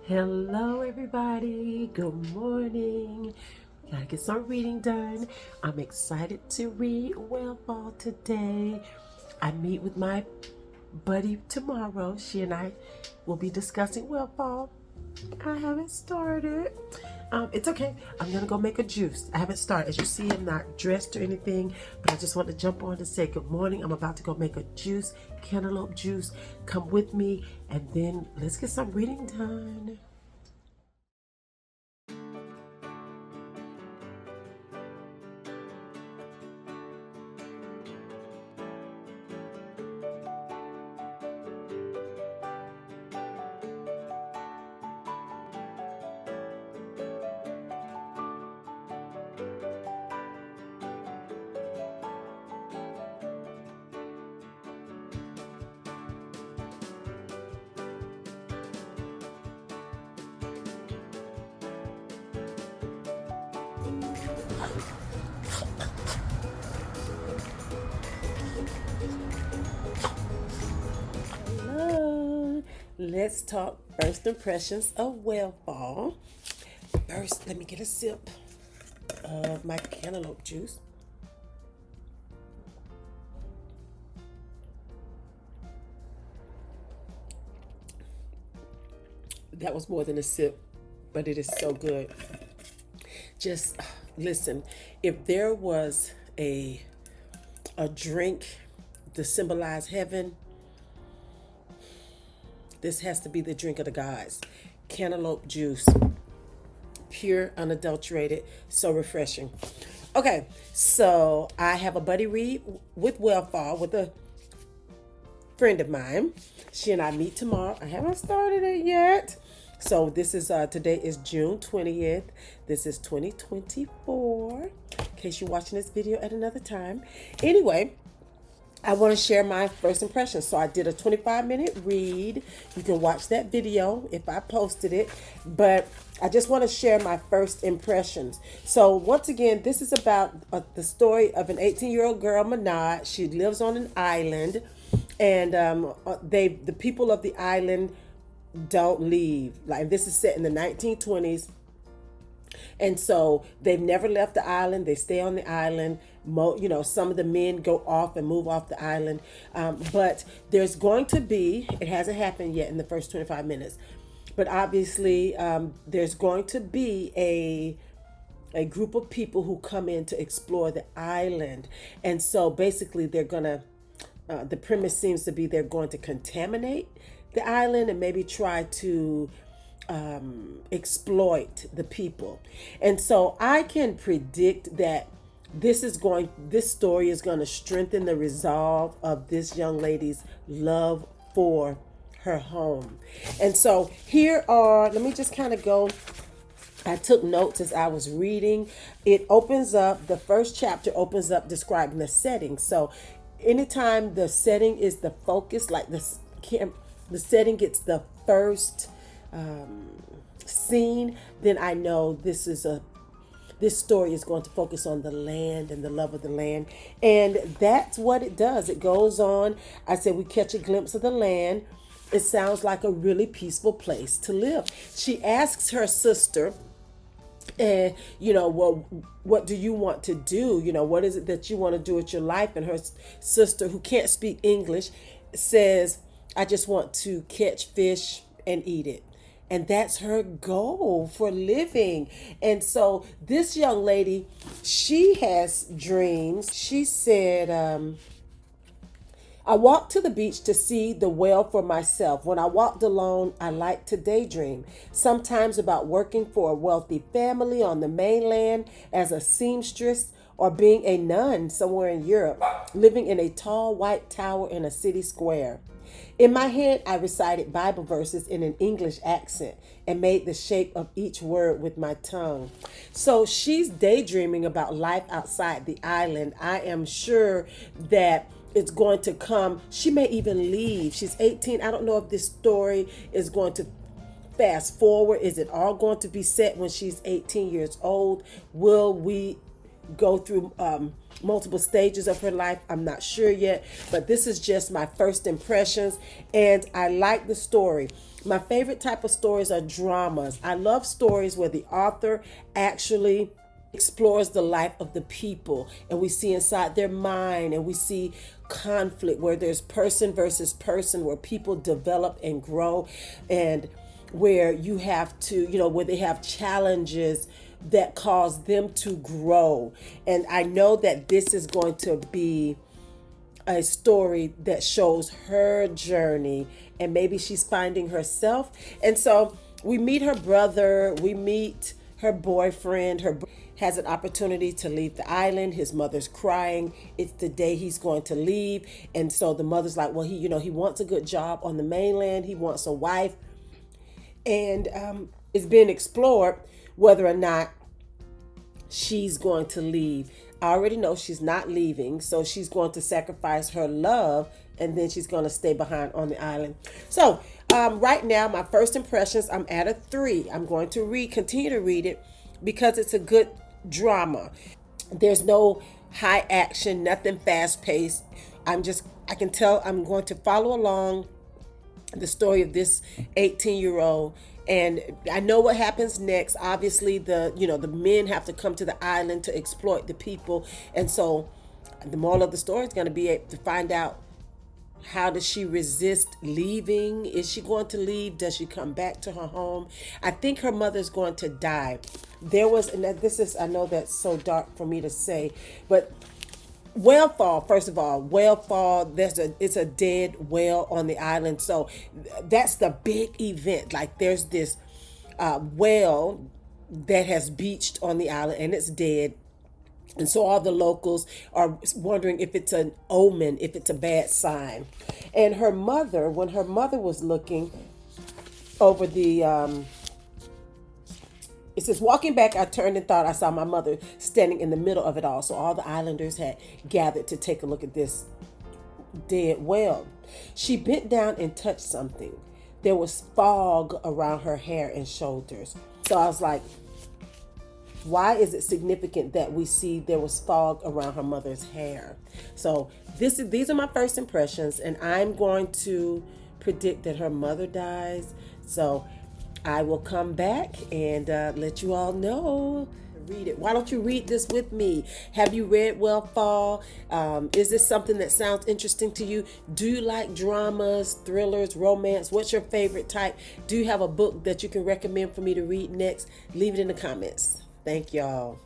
Hello, everybody. Good morning. Gotta get some reading done. I'm excited to read Wellfall today. I meet with my buddy tomorrow. She and I will be discussing Wellfall. I haven't started. It's okay. I'm gonna go make a juice. I haven't started. As you see, I'm not dressed or anything, but I just want to jump on to say good morning. I'm about to go make a juice, cantaloupe juice. Come with me, and then let's get some reading done. Hello. Let's talk first impressions of Wellfall. First, let me get a sip of my cantaloupe juice. That was more than a sip, but it is so good. Just listen, if there was a drink to symbolize heaven, this has to be the drink of the gods. Cantaloupe juice, pure, unadulterated, so refreshing. Okay, so I have a buddy read with Wellfall with a friend of mine. She and I meet tomorrow. I haven't started it yet. So this is today is June 20th. This is 2024. In case you're watching this video at another time. Anyway, I want to share my first impressions. So I did a 25-minute read. You can watch that video if I posted it. But I just want to share my first impressions. So once again, this is about the story of an 18-year-old girl, Manad. She lives on an island, and the people of the island don't leave. Like, this is set in the 1920s. And so they've never left the island. They stay on the island. Some of the men go off and move off the island. But there's going to be, it hasn't happened yet in the first 25 minutes, but obviously there's going to be a group of people who come in to explore the island. And so basically they're going to, the premise seems to be they're going to contaminate the island and maybe try to exploit the people. And so I can predict that this story is going to strengthen the resolve of this young lady's love for her home. And so let me just kind of go. I took notes as I was reading. The first chapter opens up describing the setting. So anytime the setting is the focus, like the setting gets the first scene, then I know this story is going to focus on the land and the love of the land. And that's what it does. It goes on. I said we catch a glimpse of the land. It sounds like a really peaceful place to live. She asks her sister, well, what do you want to do? What is it that you want to do with your life? And her sister, who can't speak English, says, I just want to catch fish and eat it. And that's her goal for living. And so this young lady, she has dreams. She said, I walked to the beach to see the whale for myself. When I walked alone, I liked to daydream, sometimes about working for a wealthy family on the mainland as a seamstress, or being a nun somewhere in Europe, living in a tall white tower in a city square. In my head, I recited Bible verses in an English accent and made the shape of each word with my tongue. So she's daydreaming about life outside the island. I am sure that it's going to come. She may even leave. She's 18. I don't know if this story is going to fast forward. Is it all going to be set when she's 18 years old? Will we go through multiple stages of her life. I'm not sure yet, but this is just my first impressions, and I like the story. My favorite type of stories are dramas. I love stories where the author actually explores the life of the people, and we see inside their mind, and we see conflict where there's person versus person, where people develop and grow, and where you have to, where they have challenges that cause them to grow. And I know that this is going to be a story that shows her journey, and maybe she's finding herself. And so we meet her brother, we meet her boyfriend. Has an opportunity to leave the island. His mother's crying. It's the day he's going to leave. And so the mother's like, well, he wants a good job on the mainland. He wants a wife. And it's being explored whether or not she's going to leave. I already know she's not leaving, so she's going to sacrifice her love, and then she's going to stay behind on the island. So right now, my first impressions, I'm at a 3. I'm going to continue to read it because it's a good drama. There's no high action, nothing fast paced. I can tell I'm going to follow along the story of this 18-year-old, and I know what happens next. Obviously, the men have to come to the island to exploit the people, and so the moral of the story is going to be to find out, how does she resist leaving? Is she going to leave? Does she come back to her home? I think her mother's going to die. I know that's so dark for me to say, but whale fall, first of all, it's a dead whale on the island. So that's the big event. Like, there's this whale that has beached on the island, and it's dead. And so all the locals are wondering if it's an omen, if it's a bad sign. And her mother, when her mother was looking over it says, walking back, I turned and thought I saw my mother standing in the middle of it all. So all the islanders had gathered to take a look at this dead whale. She bent down and touched something. There was fog around her hair and shoulders. So I was like, why is it significant that we see there was fog around her mother's hair? So these are my first impressions, and I'm going to predict that her mother dies. So I will come back and let you all know. Read it. Why don't you read this with me? Have you read Whale Fall? Is this something that sounds interesting to you? Do you like dramas, thrillers, romance? What's your favorite type? Do you have a book that you can recommend for me to read next? Leave it in the comments. Thank y'all.